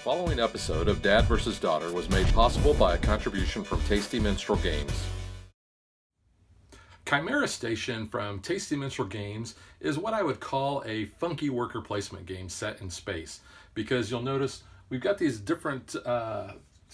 following episode of Dad vs. Daughter was made possible by a contribution from Tasty Minstrel Games. Chimera Station from Tasty Minstrel Games is what I would call a funky worker placement game set in space, because you'll notice we've got these different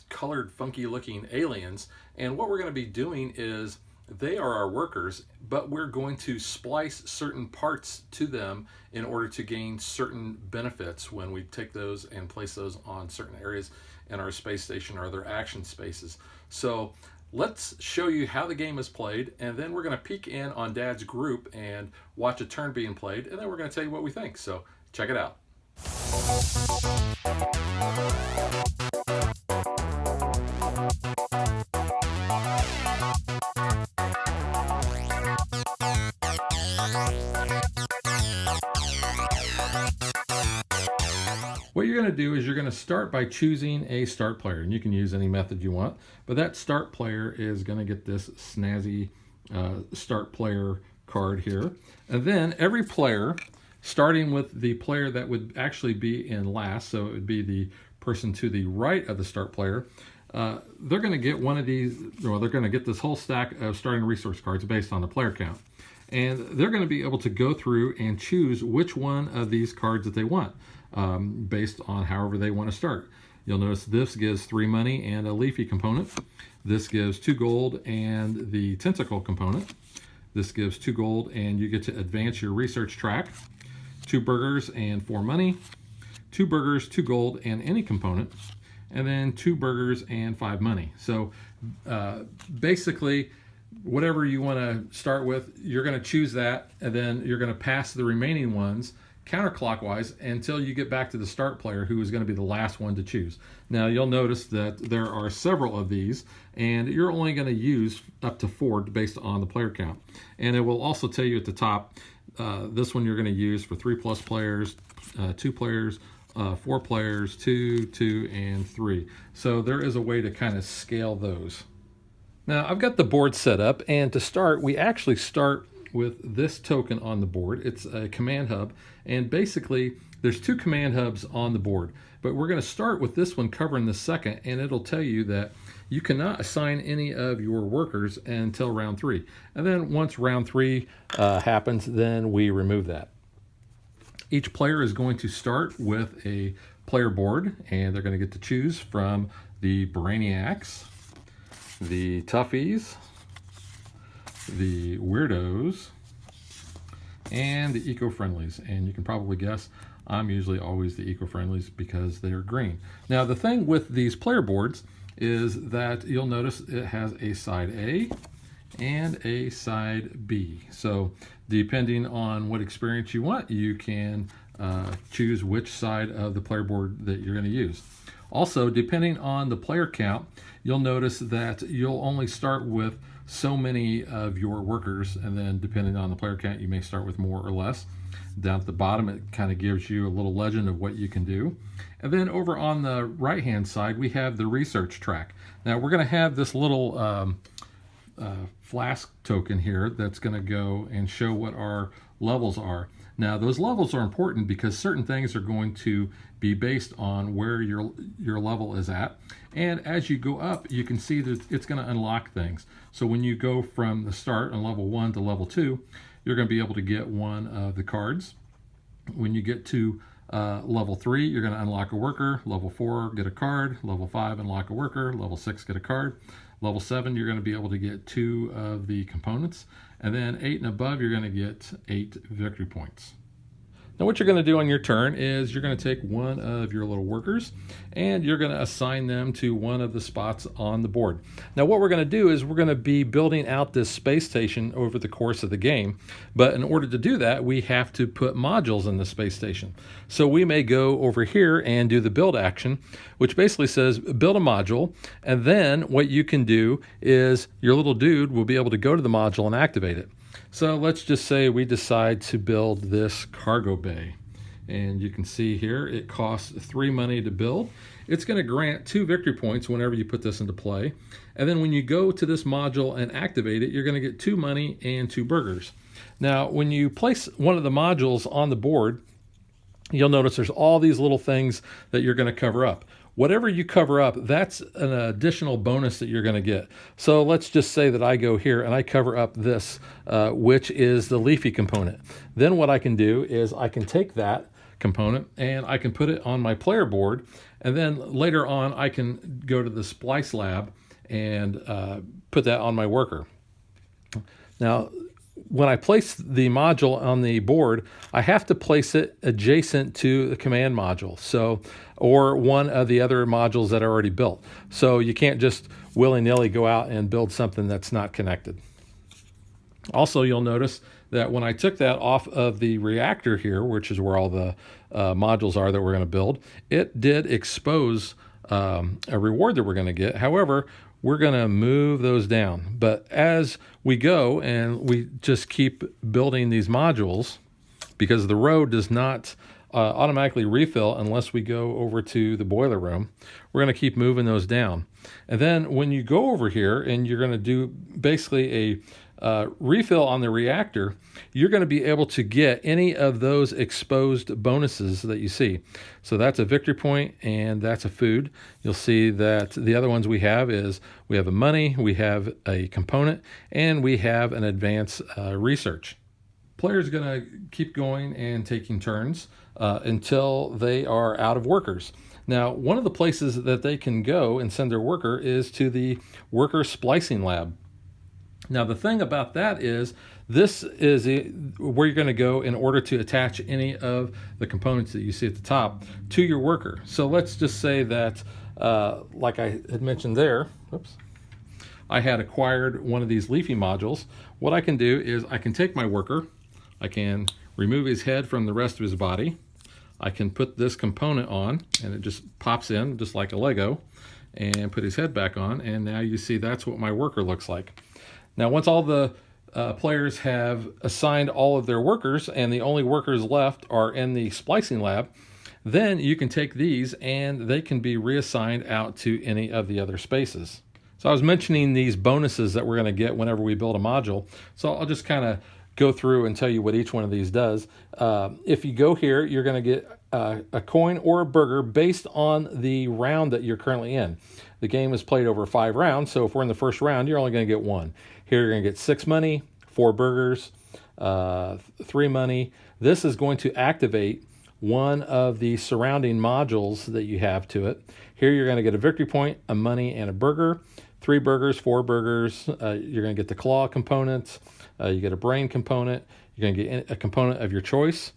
colored, funky looking aliens, and what we're going to be doing is they are our workers, but we're going to splice certain parts to them in order to gain certain benefits when we take those and place those on certain areas in our space station or their action spaces. So let's show you how the game is played, and then we're going to peek in on Dad's group and watch a turn being played, and then we're going to tell you what we think. So check it out. What you're going to do is you're going to start by choosing a start player, and you can use any method you want, but that start player is going to get this snazzy start player card here. And then every player, starting with the player that would actually be in last, so it would be the person to the right of the start player, they're going to get one of these, or they're going to get this whole stack of starting resource cards based on the player count. And they're going to be able to go through and choose which one of these cards that they want, based on however they want to start. You'll notice this gives 3 money and a leafy component. This gives 2 gold and the tentacle component. This gives 2 gold and you get to advance your research track. 2 burgers and 4 money. 2 burgers, 2 gold and any component. And then 2 burgers and 5 money. So basically, whatever you want to start with, you're going to choose that, and then you're going to pass the remaining ones counterclockwise until you get back to the start player, who is going to be the last one to choose. Now you'll notice that there are several of these, and you're only going to use up to 4 based on the player count. And it will also tell you at the top, this one you're going to use for 3+ players, 2 players, 4 players, 2, 2, and 3. So there is a way to kind of scale those. Now I've got the board set up, and to start, we actually start with this token on the board. It's a command hub, and basically there's 2 command hubs on the board, but we're going to start with this one covering the second, and it'll tell you that you cannot assign any of your workers until round 3. And then once round 3 happens, then we remove that. Each player is going to start with a player board, and they're going to get to choose from the Brainiacs, the Toughies, the Weirdos, and the Eco-Friendlies. And you can probably guess I'm usually always the Eco-Friendlies because they're green. Now the thing with these player boards is that you'll notice it has a side A and a side B. So depending on what experience you want, you can choose which side of the player board that you're going to use. Also, depending on the player count, you'll notice that you'll only start with so many of your workers, and then depending on the player count, you may start with more or less. Down at the bottom, it kind of gives you a little legend of what you can do. And then over on the right-hand side, we have the research track. Now, we're going to have this little flask token here that's going to go and show what our levels are. Now, those levels are important because certain things are going to be based on where your level is at. And as you go up, you can see that it's going to unlock things. So when you go from the start on level 1 to level 2, you're going to be able to get one of the cards. When you get to level 3, you're going to unlock a worker. Level 4, get a card. Level 5, unlock a worker. Level 6, get a card. Level 7, you're going to be able to get 2 of the components. And then 8 and above, you're going to get 8 victory points. Now what you're going to do on your turn is you're going to take one of your little workers and you're going to assign them to one of the spots on the board. Now what we're going to do is we're going to be building out this space station over the course of the game, but in order to do that we have to put modules in the space station. So we may go over here and do the build action, which basically says build a module, and then what you can do is your little dude will be able to go to the module and activate it. So let's just say we decide to build this cargo bay. And you can see here it costs 3 money to build. It's going to grant 2 victory points whenever you put this into play. And then when you go to this module and activate it, you're going to get 2 money and 2 burgers. Now when you place one of the modules on the board, you'll notice there's all these little things that you're going to cover up. Whatever you cover up, that's an additional bonus that you're going to get. So let's just say that I go here and I cover up this, which is the leafy component. Then what I can do is I can take that component and I can put it on my player board, and then later on I can go to the splice lab and put that on my worker. Now, when I place the module on the board, I have to place it adjacent to the command module, or one of the other modules that are already built. So you can't just willy-nilly go out and build something that's not connected. Also, you'll notice that when I took that off of the reactor here, which is where all the modules are that we're going to build, it did expose a reward that we're going to get. However, we're going to move those down. But as we go and we just keep building these modules, because the road does not automatically refill unless we go over to the boiler room, we're going to keep moving those down. And then when you go over here and you're going to do basically a refill on the reactor, you're going to be able to get any of those exposed bonuses that you see. So that's a victory point and that's a food. You'll see that the other ones we have is we have a money, we have a component, and we have an advanced research. Players are going to keep going and taking turns until they are out of workers. Now, one of the places that they can go and send their worker is to the worker splicing lab. Now, the thing about that is this is where you're going to go in order to attach any of the components that you see at the top to your worker. So let's just say that, like I had mentioned there, I had acquired one of these leafy modules. What I can do is I can take my worker, I can remove his head from the rest of his body, I can put this component on, and it just pops in just like a Lego, and put his head back on, and now you see that's what my worker looks like. Now, once all the players have assigned all of their workers and the only workers left are in the splicing lab, then you can take these and they can be reassigned out to any of the other spaces. So I was mentioning these bonuses that we're going to get whenever we build a module. So I'll just kind of go through and tell you what each one of these does. If you go here, you're going to get a coin or a burger based on the round that you're currently in. The game is played over 5 rounds, so if we're in the first round, you're only going to get 1. Here you're going to get 6 money, 4 burgers, 3 money. This is going to activate one of the surrounding modules that you have to it. Here you're going to get a victory point, a money, and a burger. 3 burgers, 4 burgers. You're going to get the claw components. You get a brain component. You're going to get a component of your choice.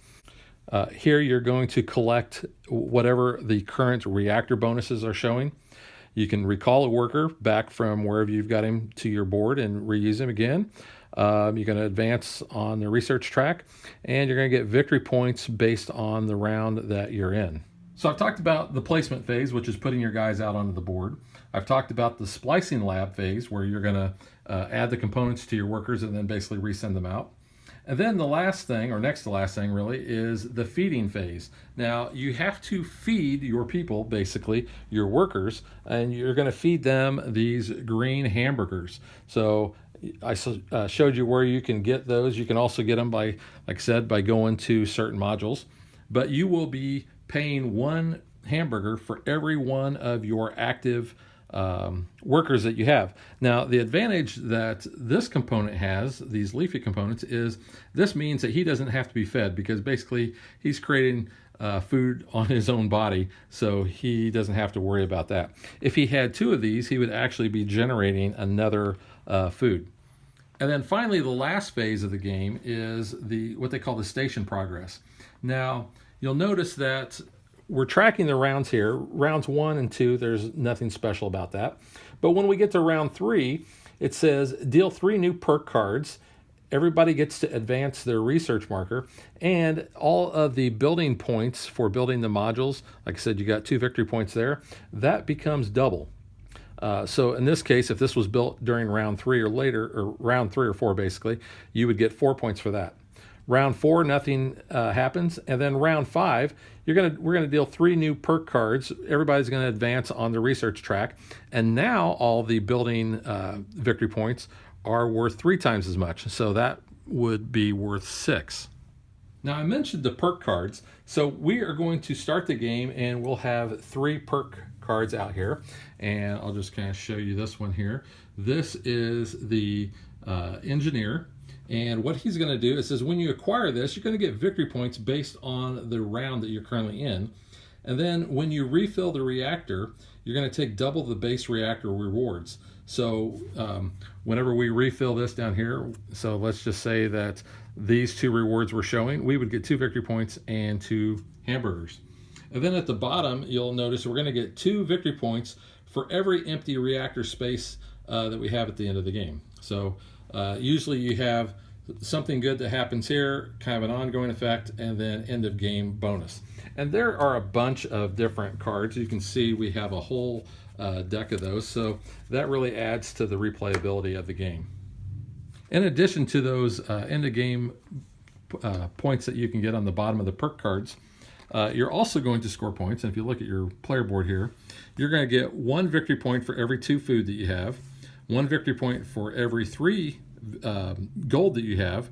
Here you're going to collect whatever the current reactor bonuses are showing. You can recall a worker back from wherever you've got him to your board and reuse him again. You're going to advance on the research track, and you're going to get victory points based on the round that you're in. So I've talked about the placement phase, which is putting your guys out onto the board. I've talked about the splicing lab phase, where you're going to add the components to your workers and then basically resend them out. And then the last thing, or next to last thing really, is the feeding phase. Now, you have to feed your people, basically, your workers, and you're going to feed them these green hamburgers. So I showed you where you can get those. You can also get them by, like I said, by going to certain modules. But you will be paying 1 hamburger for every one of your active workers that you have. Now, the advantage that this component has, these leafy components, is this means that he doesn't have to be fed, because basically he's creating food on his own body, so he doesn't have to worry about that. If he had 2 of these, he would actually be generating another food. And then finally, the last phase of the game is what they call the station progress. Now, you'll notice that we're tracking the rounds here. Rounds 1 and 2, there's nothing special about that. But when we get to round 3, it says deal 3 new perk cards. Everybody gets to advance their research marker, and all of the building points for building the modules, like I said, you got 2 victory points there, that becomes double. So in this case, if this was built during round 3 or later, or round 3 or 4 basically, you would get 4 points for that. Round 4, nothing happens, and then round 5, we're gonna deal 3 new perk cards. Everybody's gonna advance on the research track, and now all the building victory points are worth 3 times as much. So that would be worth 6. Now I mentioned the perk cards, so we are going to start the game and we'll have 3 perk cards out here, and I'll just kind of show you this one here. This is the engineer, and what he's going to do, it says when you acquire this, you're going to get victory points based on the round that you're currently in, and then when you refill the reactor, you're going to take double the base reactor rewards. So whenever we refill this down here, so let's just say that these 2 rewards were showing, we would get 2 victory points and 2 hamburgers. And then at the bottom, you'll notice we're going to get 2 victory points for every empty reactor space that we have at the end of the game. So usually you have something good that happens here, kind of an ongoing effect, and then end of game bonus. And there are a bunch of different cards. You can see we have a whole deck of those, so that really adds to the replayability of the game. In addition to those end of game points that you can get on the bottom of the perk cards, you're also going to score points. And if you look at your player board here, you're going to get 1 victory point for every 2 food that you have, 1 victory point for every 3 gold that you have,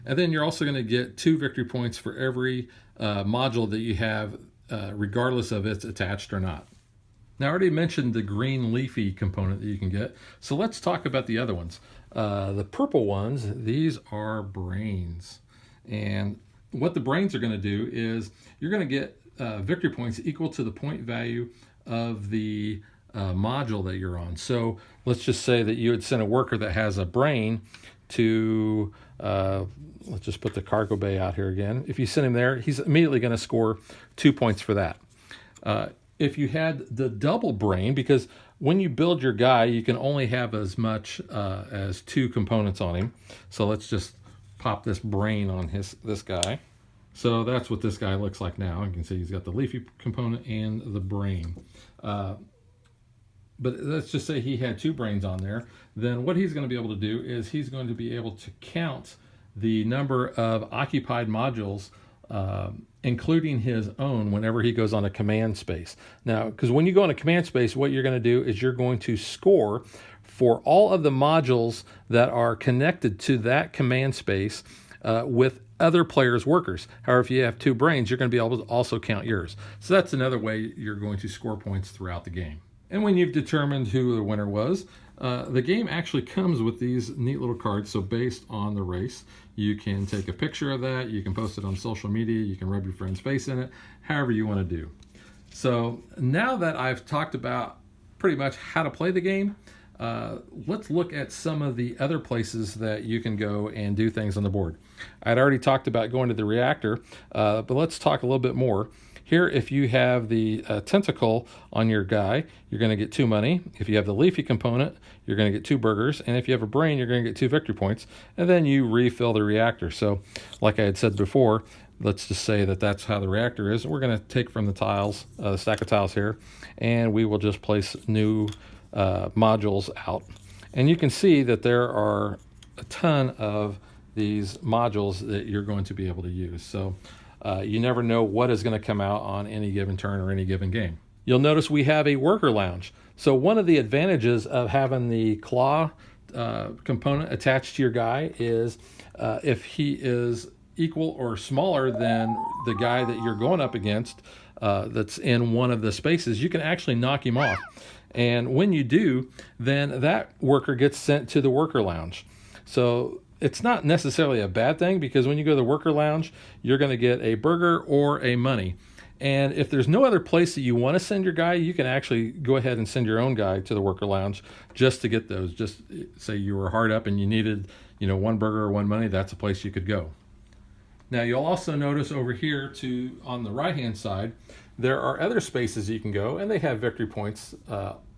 and then you're also going to get 2 victory points for every module that you have, regardless of it's attached or not. Now, I already mentioned the green leafy component that you can get, so let's talk about the other ones. The purple ones, these are brains. And what the brains are going to do is you're going to get victory points equal to the point value of the module that you're on. So let's just say that you would send a worker that has a brain to, let's just put the cargo bay out here again. If you send him there, he's immediately going to score 2 points for that. If you had the double brain, because when you build your guy, you can only have as much as 2 components on him. So let's just pop this brain on this guy. So that's what this guy looks like now. You can see he's got the leafy component and the brain. But let's just say he had 2 brains on there. Then what he's going to be able to do is he's going to be able to count the number of occupied modules, including his own, whenever he goes on a command space. Now, because when you go on a command space, what you're going to do is you're going to score for all of the modules that are connected to that command space with other players' workers. However, if you have 2 brains, you're going to be able to also count yours. So that's another way you're going to score points throughout the game. And when you've determined who the winner was, the game actually comes with these neat little cards. So based on the race, you can take a picture of that, you can post it on social media, you can rub your friend's face in it, however you want to do. So now that I've talked about pretty much how to play the game, let's look at some of the other places that you can go and do things on the board. I'd already talked about going to the reactor, but let's talk a little bit more. Here, if you have the tentacle on your guy, you're going to get 2 money. If you have the leafy component, you're going to get 2 burgers. And if you have a brain, you're going to get 2 victory points. And then you refill the reactor. So like I had said before, let's just say that that's how the reactor is. We're going to take from the tiles, the stack of tiles here, and we will just place new modules out. And you can see that there are a ton of these modules that you're going to be able to use. So you never know what is going to come out on any given turn or any given game. You'll notice we have a worker lounge. So one of the advantages of having the claw component attached to your guy is if he is equal or smaller than the guy that you're going up against that's in one of the spaces, you can actually knock him off. And when you do, then that worker gets sent to the worker lounge. So it's not necessarily a bad thing, because when you go to the worker lounge, you're going to get a burger or a money. And if there's no other place that you want to send your guy, you can actually go ahead and send your own guy to the worker lounge just to get those. Just say you were hard up and you needed, 1 burger or 1 money, that's a place you could go. Now you'll also notice over here on the right hand side, there are other spaces you can go, and they have victory points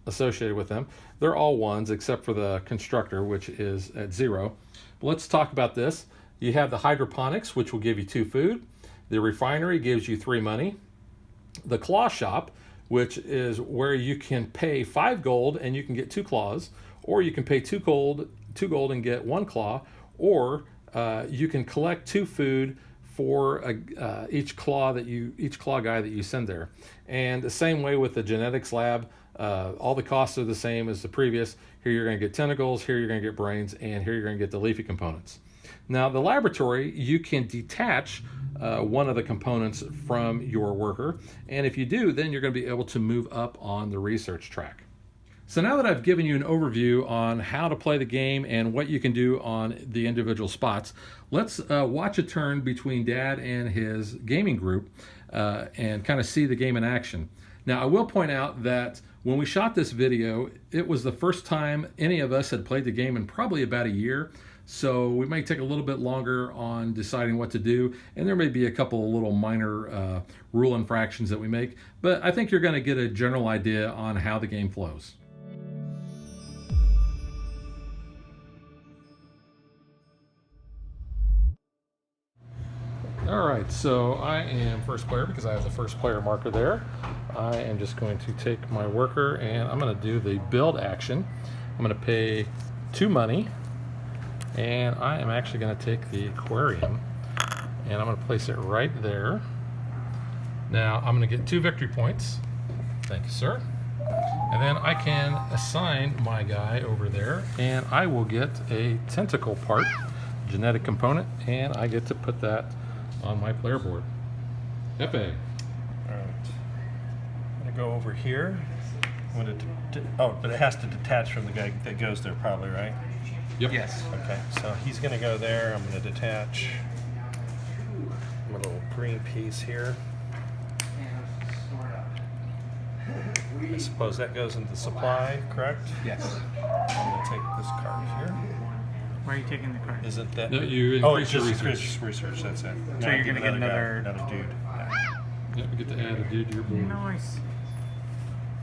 associated with them. They're all 1s except for the constructor, which is at 0. But let's talk about this. You have the hydroponics, which will give you 2 food. The refinery gives you 3 money. The claw shop, which is where you can pay 5 gold and you can get 2 claws, or you can pay 2 gold and get 1 claw, or you can collect 2 food for each claw guy that you send there. And the same way with the genetics lab, all the costs are the same as the previous. Here you're going to get tentacles, here you're going to get brains, and here you're going to get the leafy components. Now, the laboratory, you can detach one of the components from your worker, and if you do, then you're going to be able to move up on the research track. So now that I've given you an overview on how to play the game and what you can do on the individual spots, let's watch a turn between Dad and his gaming group and kind of see the game in action. Now, I will point out that when we shot this video, it was the first time any of us had played the game in probably about a year. So we may take a little bit longer on deciding what to do, and there may be a couple of little minor rule infractions that we make, but I think you're going to get a general idea on how the game flows. All right, so I am first player because I have the first player marker there. I am just going to take my worker and I'm going to do the build action. I'm going to pay 2 money, and I am actually going to take the aquarium and I'm going to place it right there. Now I'm going to get 2 victory points. Thank you, sir. And then I can assign my guy over there, and I will get a tentacle part, genetic component, and I get to put that on my player board. FA. All right. I'm gonna go over here. I'm gonna oh, but it has to detach from the guy that goes there, probably, right? Yep. Yes. Okay. So he's gonna go there. I'm gonna detach my little green piece here. I suppose that goes into supply, correct? Yes. I'm gonna take this card here. Why are you taking the card? Isn't that? No, you oh, increase it's your just research. research. That's it. So Now you're gonna get another dude. Yeah. Yep, we get to add a dude to your board. Nice.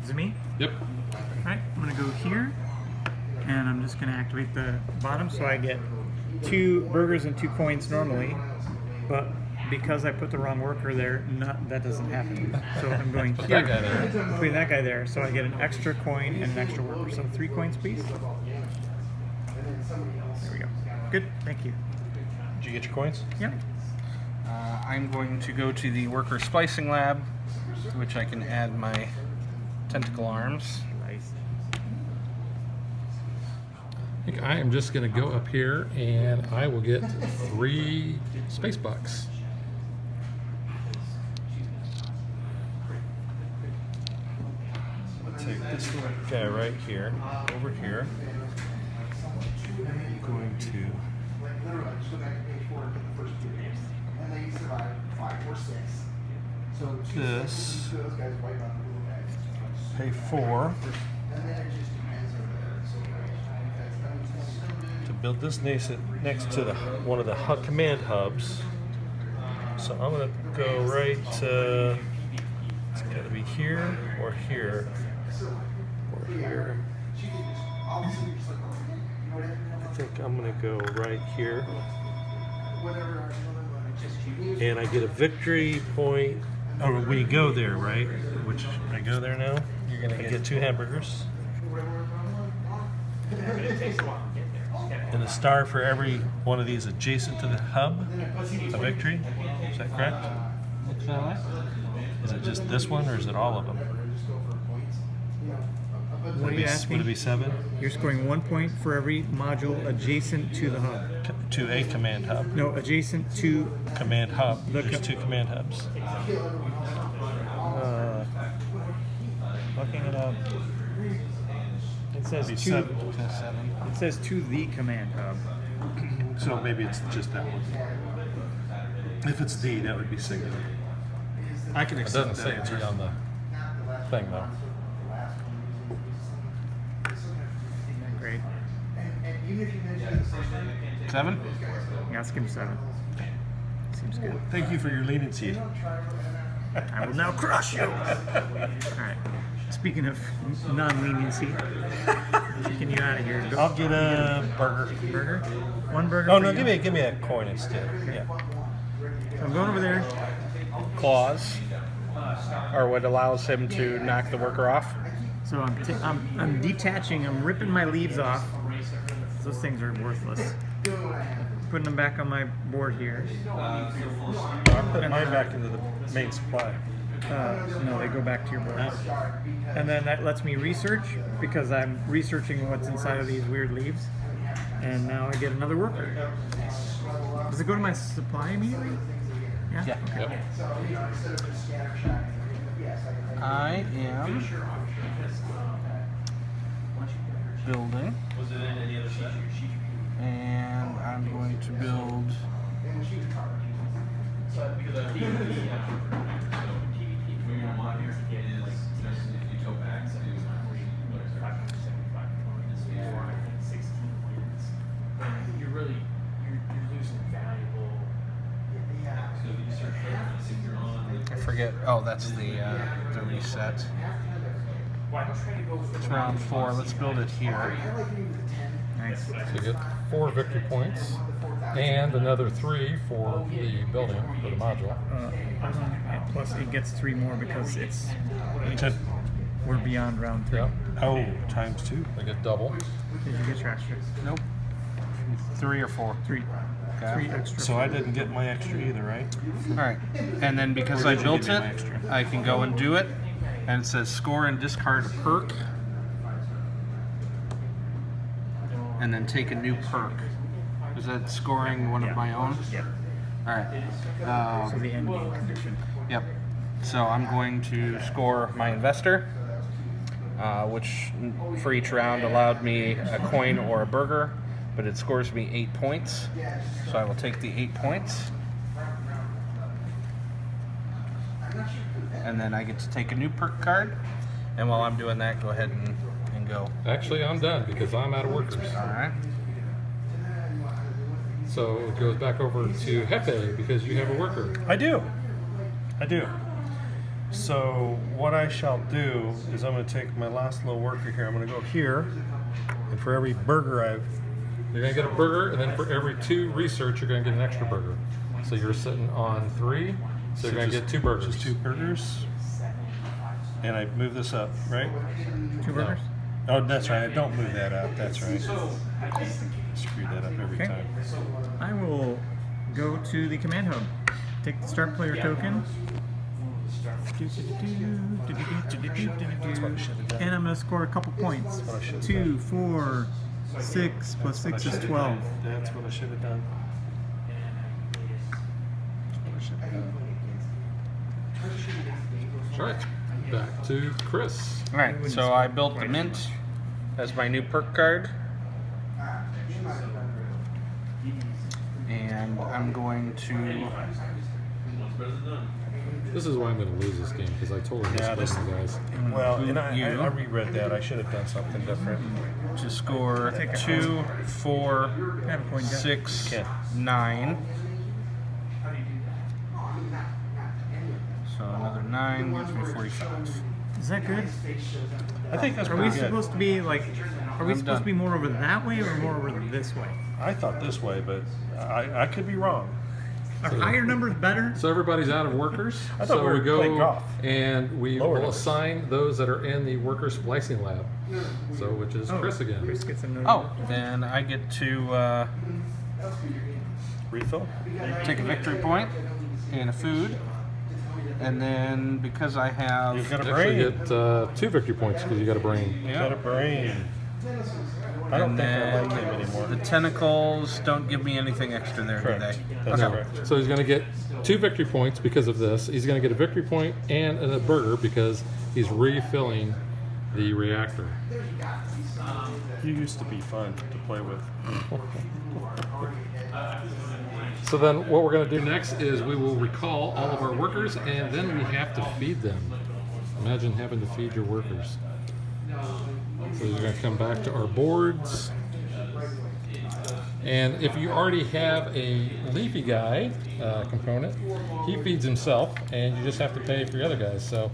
Is it me? Yep. Alright, I'm gonna go here, and I'm just gonna activate the bottom so I get 2 burgers and 2 coins normally, but because I put the wrong worker there, that doesn't happen. So I'm going Put here, that guy there. putting that guy there, so I get an extra coin and an extra worker. So 3 coins, please. There we go. Good, thank you. Did you get your coins? Yep. I'm going to go to the worker splicing lab, to which I can add my tentacle arms. Nice. I think I am just going to go up here and I will get 3 space bucks. I'll take this little guy right here, over here. I'm going to this, pay 4 to build this next to one of the command hubs. So I'm going to go right to, it's got to be here or here or here. I think I'm going to go right here. And I get a victory point. Oh, when you go there, right? Which I go there now. You're going to get 2 hamburgers. And a star for every one of these adjacent to the hub. A victory. Is that correct? Is it just this one, or is it all of them? What are you asking? Would it be 7? You're scoring 1 point for every module adjacent to the hub. To a command hub. No, adjacent to Command hub. The There's 2 command hubs. looking it up. It says Be to. 7. It says to the command hub. So maybe it's just that one. If it's D, that would be singular. I can It accept doesn't that say answer. G on the thing though. Great. 7? Yeah, let's give him 7. Seems good. Thank you for your leniency. I will now crush you. All right. Speaking of non-leniency, kicking you out of here. I'll get a burger. Burger. 1 burger. Oh for no, you. give me a coin instead. Yeah. So I'm going over there. Claws are what allows him to knock the worker off. So I'm detaching. I'm ripping my leaves off. Those things are worthless. Putting them back on my board here. I'm putting mine back into the main supply. No, they go back to your board. And then that lets me research because I'm researching what's inside of these weird leaves. And now I get another worker. Does it go to my supply immediately? Yeah. Yeah. Okay. Yep. I am building, and I'm going to build. I forget. Oh, that's the reset. It's round 4. Let's build it here. Nice. So you get 4 victory points and another 3 for the building, for the module. And plus, it gets 3 more because it's Ten. we're beyond round 3. Yeah, Oh, times 2. they get double. Did you get your extra? Nope. 3 or 4. 3. Okay. 3 extra. So I didn't get my extra either, right? All right. And then because Or I did you built give me it, my extra? I can go and do it. And it says score and discard a perk. And then take a new perk. Is that scoring one of my own? Yep. All right. So the end game condition. Yep. So I'm going to score my investor, which for each round allowed me a coin or a burger, but it scores me 8 points. So I will take the 8 points. And then I get to take a new perk card. And while I'm doing that, go ahead and go. Actually, I'm done because I'm out of workers. All right. So it goes back over to Hefe because you have a worker. I do. So what I shall do is I'm going to take my last little worker here. I'm going to go here, and for every burger You're going to get a burger, and then for every 2 research, you're going to get an extra burger. So you're sitting on 3, so you're going to get 2 burgers. Just 2 burgers. And I move this up, right? 2 burgers? Oh, that's right. I don't move that up. That's right. Screw that up every Okay. time. I will go to the command hub. Take the start player token. And I'm going to score a couple points. what I should've 2, 4, 6 plus 6 is 12. That's what I should have done. All right, back to Chris. All right. So I built the mint as my new perk card. And I'm going to. This is why I'm going to lose this game because I totally Yeah, missed you guys. Well, and I You. reread that. I should have done something different. To score 2, 4, Have a coin, Jack. 6, Okay. 9. So another 9 gives me 45. Is that good? I think that's Are we pretty good. supposed to be like? Are we I'm supposed done. to be more over that way or more over this way? I thought this way, but I could be wrong. Are higher numbers better? So everybody's out of workers. I thought so we were playing go golf. and we Lower will numbers. assign those that are in the worker splicing lab. So which is Chris again. Chris gets another. Oh, then I get to Refill? take a victory point and a food. And then because I have. You've got a You actually brain. get 2 victory points because you got a brain. You've got a brain. I don't And think I then like him anymore. the tentacles don't give me anything extra there, Correct. do they? That's No. correct. So he's going to get 2 victory points because of this. He's going to get a victory point and a burger because he's refilling the reactor. You used to be fun to play with. So then what we're going to do next is we will recall all of our workers and then we have to feed them. Imagine having to feed your workers. So you're going to come back to our boards. And if you already have a leafy guy component, he feeds himself and you just have to pay for your other guys. So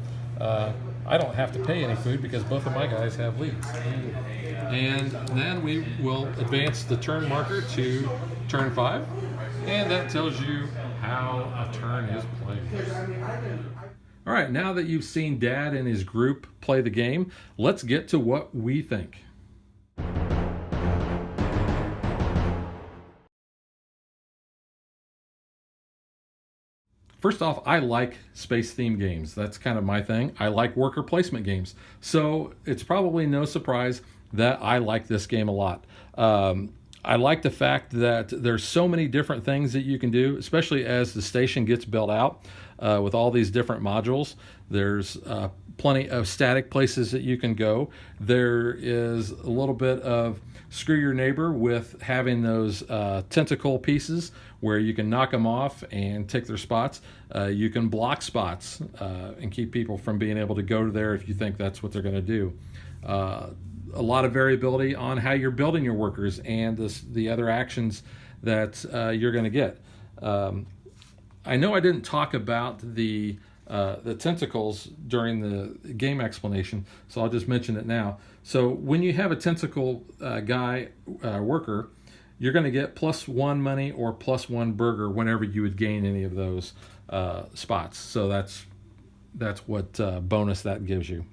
I don't have to pay any food because both of my guys have leaves. And then we will advance the turn marker to turn 5. And that tells you how a turn is played. All right, now that you've seen Dad and his group play the game, let's get to what we think. First off, I like space-themed games. That's kind of my thing. I like worker placement games. So it's probably no surprise that I like this game a lot. I like the fact that there's so many different things that you can do, especially as the station gets built out with all these different modules. There's plenty of static places that you can go. There is a little bit of screw your neighbor with having those tentacle pieces where you can knock them off and take their spots. You can block spots and keep people from being able to go to there if you think that's what they're going to do. A lot of variability on how you're building your workers and the other actions that you're going to get. I know I didn't talk about the tentacles during the game explanation, so I'll just mention it now. So when you have a tentacle worker, you're going to get +1 money or +1 burger whenever you would gain any of those spots. So that's what bonus that gives you.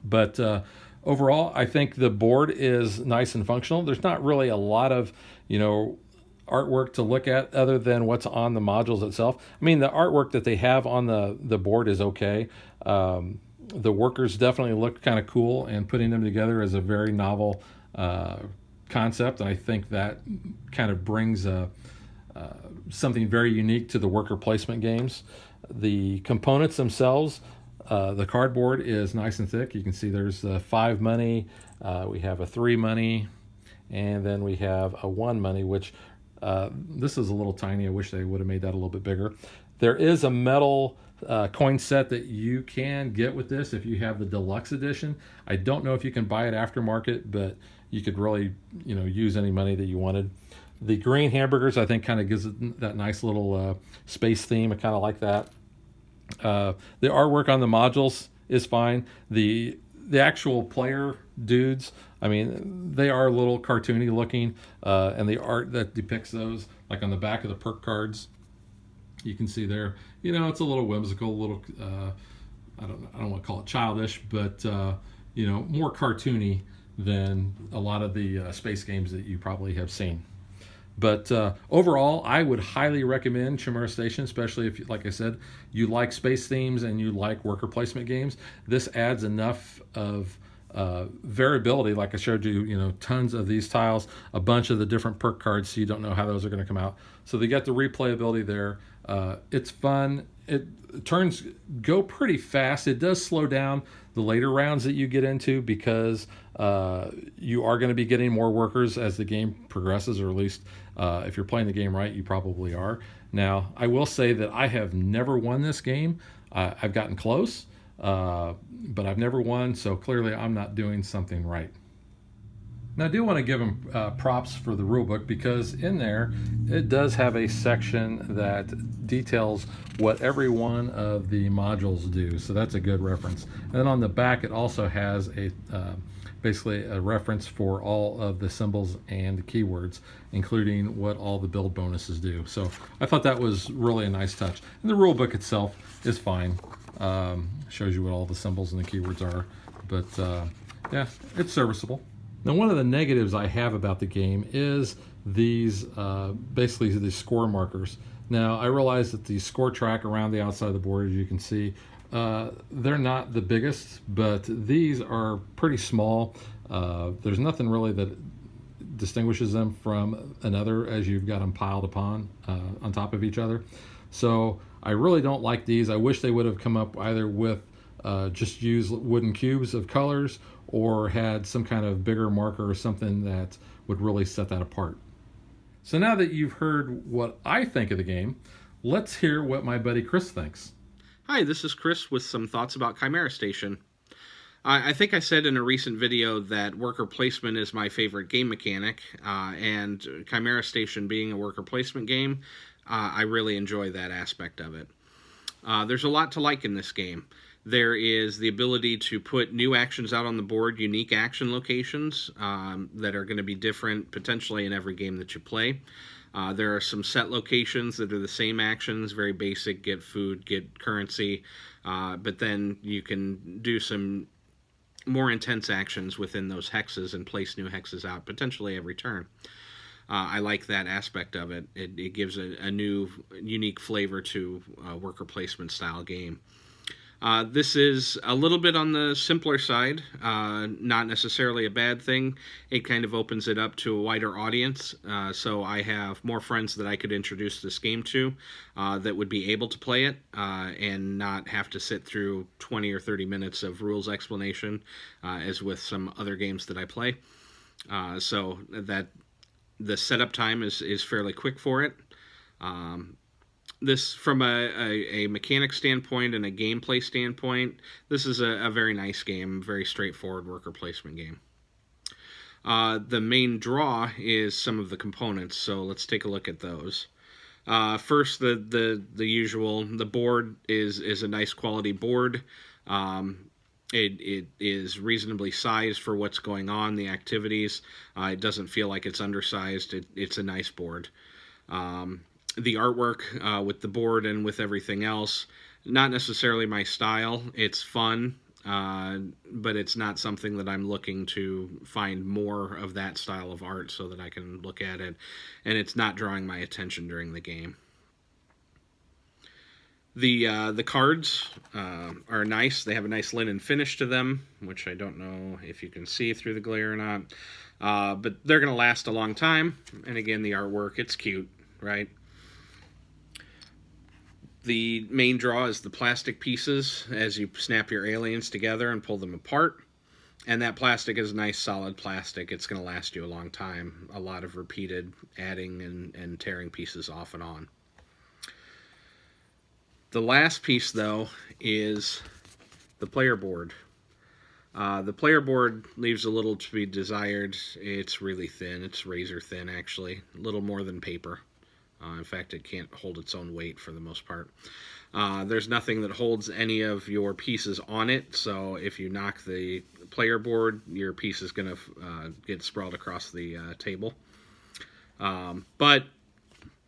But overall, I think the board is nice and functional. There's not really a lot of, artwork to look at other than what's on the modules itself. I mean, the artwork that they have on the board is okay. The workers definitely look kind of cool, and putting them together is a very novel concept. And I think that kind of brings something very unique to the worker placement games. The components themselves, the cardboard is nice and thick. You can see there's 5 money, we have a 3 money, and then we have a 1 money, which this is a little tiny. I wish they would have made that a little bit bigger. There is a metal coin set that you can get with this if you have the deluxe edition. I don't know if you can buy it aftermarket, but you could really use any money that you wanted. The green hamburgers, I think, kind of gives it that nice little space theme. I kind of like that. The artwork on the modules is fine. The actual player dudes, I mean, they are a little cartoony looking, and the art that depicts those, like on the back of the perk cards, you can see there, it's a little whimsical, a little, I don't want to call it childish, but, more cartoony than a lot of the space games that you probably have seen. But overall, I would highly recommend Chimera Station, especially if, like I said, you like space themes and you like worker placement games. This adds enough of variability, like I showed you, tons of these tiles, a bunch of the different perk cards, so you don't know how those are going to come out. So they got the replayability there. It's fun. Turns go pretty fast. It does slow down the later rounds that you get into because you are going to be getting more workers as the game progresses, or at least if you're playing the game right, you probably are. Now, I will say that I have never won this game. I've gotten close, but I've never won, so clearly I'm not doing something right. Now, I do want to give them props for the rulebook, because in there it does have a section that details what every one of the modules do, so that's a good reference. And then on the back it also has a basically a reference for all of the symbols and keywords, including what all the build bonuses do. So I thought that was really a nice touch. And the rulebook itself is fine. Shows you what all the symbols and the keywords are, but yeah, it's serviceable. Now, one of the negatives I have about the game is these, basically the score markers. Now, I realize that the score track around the outside of the board, as you can see, they're not the biggest, but these are pretty small. There's nothing really that distinguishes them from another as you've got them piled upon on top of each other. So I really don't like these. I wish they would have come up either with just use wooden cubes of colors, or had some kind of bigger marker or something that would really set that apart. So now that you've heard what I think of the game, let's hear what my buddy Chris thinks. Hi, this is Chris with some thoughts about Chimera Station. I think I said in a recent video that worker placement is my favorite game mechanic, and Chimera Station being a worker placement game, I really enjoy that aspect of it. There's a lot to like in this game. There is the ability to put new actions out on the board, unique action locations that are going to be different potentially in every game that you play. There are some set locations that are the same actions, very basic, get food, get currency, but then you can do some more intense actions within those hexes and place new hexes out potentially every turn. I like that aspect of it. It gives a new, unique flavor to a worker placement style game. This is a little bit on the simpler side, not necessarily a bad thing. It kind of opens it up to a wider audience, so I have more friends that I could introduce this game to that would be able to play it and not have to sit through 20 or 30 minutes of rules explanation, as with some other games that I play. So that the setup time is fairly quick for it. This, from a mechanic standpoint and a gameplay standpoint, this is a very nice game, very straightforward worker placement game. The main draw is some of the components, so let's take a look at those. First, the usual. The board is a nice quality board. It is reasonably sized for what's going on, the activities. It doesn't feel like it's undersized. It's a nice board. The artwork with the board and with everything else, not necessarily my style. It's fun, but it's not something that I'm looking to find more of that style of art so that I can look at it, and it's not drawing my attention during the game. The cards are nice. They have a nice linen finish to them, which I don't know if you can see through the glare or not, but they're going to last a long time, and again, the artwork, it's cute, right? The main draw is the plastic pieces as you snap your aliens together and pull them apart. And that plastic is nice, solid plastic. It's going to last you a long time. A lot of repeated adding and tearing pieces off and on. The last piece, though, is the player board. The player board leaves a little to be desired. It's really thin. It's razor thin, actually. A little more than paper. In fact, it can't hold its own weight for the most part. There's nothing that holds any of your pieces on it, so if you knock the player board, your piece is going to get sprawled across the table. But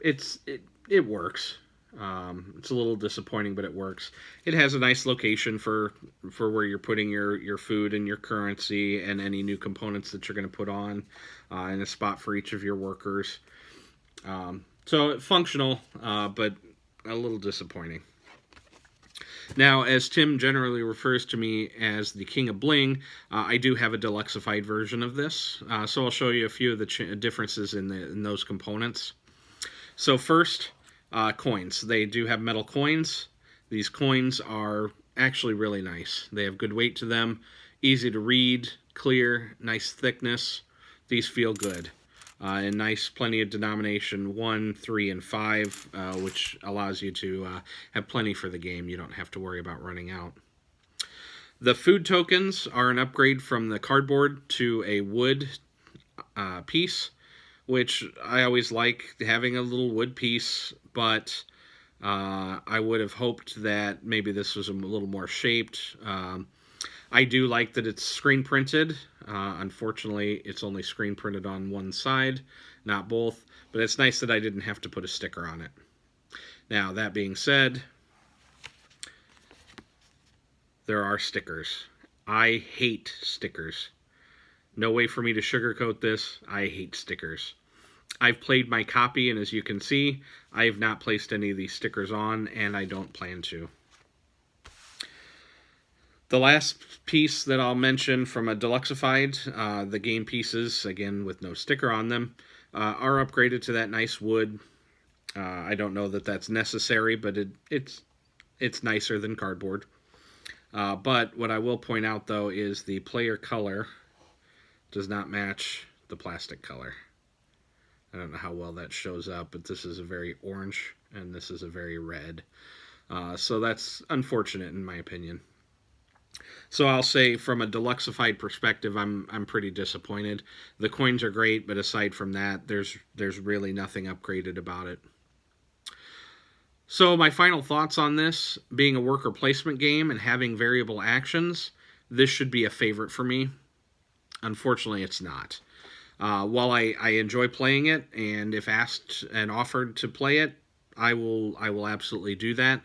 it works. It's a little disappointing, but it works. It has a nice location for where you're putting your food and your currency and any new components that you're going to put on, and a spot for each of your workers. So functional, but a little disappointing. Now, as Tim generally refers to me as the King of Bling, I do have a deluxeified version of this. So I'll show you a few of the differences in those components. So first, coins. They do have metal coins. These coins are actually really nice. They have good weight to them, easy to read, clear, nice thickness. These feel good. And nice, plenty of denomination 1, 3, and 5, which allows you to have plenty for the game. You don't have to worry about running out. The food tokens are an upgrade from the cardboard to a wood piece, which I always like having a little wood piece, but I would have hoped that maybe this was a little more shaped. I do like that it's screen printed. Unfortunately, it's only screen printed on one side, not both, but it's nice that I didn't have to put a sticker on it. Now, that being said, there are stickers. I hate stickers. No way for me to sugarcoat this. I hate stickers. I've played my copy, and as you can see, I have not placed any of these stickers on, and I don't plan to. The last piece that I'll mention from a deluxeified, the game pieces, again with no sticker on them, are upgraded to that nice wood. I don't know that that's necessary, but it's nicer than cardboard. But what I will point out, though, is the player color does not match the plastic color. I don't know how well that shows up, but this is a very orange, and this is a very red. So that's unfortunate, in my opinion. So I'll say from a deluxeified perspective, I'm pretty disappointed. The coins are great, but aside from that, there's really nothing upgraded about it. So my final thoughts on this, being a worker placement game and having variable actions, this should be a favorite for me. Unfortunately, it's not. While I enjoy playing it, and if asked and offered to play it, I will absolutely do that.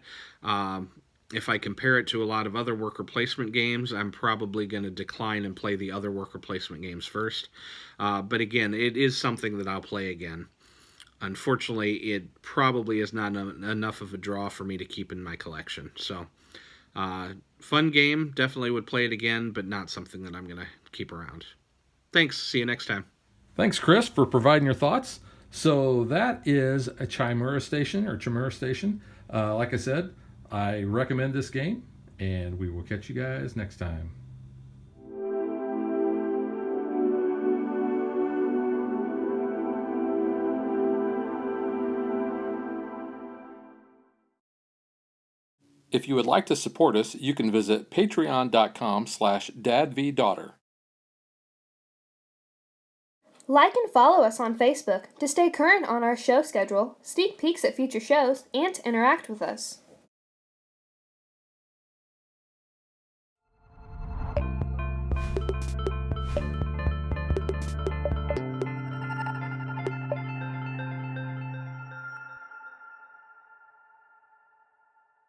If I compare it to a lot of other worker placement games, I'm probably going to decline and play the other worker placement games first. But again, it is something that I'll play again. Unfortunately, it probably is not enough of a draw for me to keep in my collection. So Fun game. Definitely would play it again, but not something that I'm going to keep around. Thanks. See you next time. Thanks, Chris, for providing your thoughts. So that is a Chimera Station. Like I said, I recommend this game, and we will catch you guys next time. If you would like to support us, you can visit patreon.com/dadvdaughter. Like and follow us on Facebook to stay current on our show schedule, sneak peeks at future shows, and to interact with us.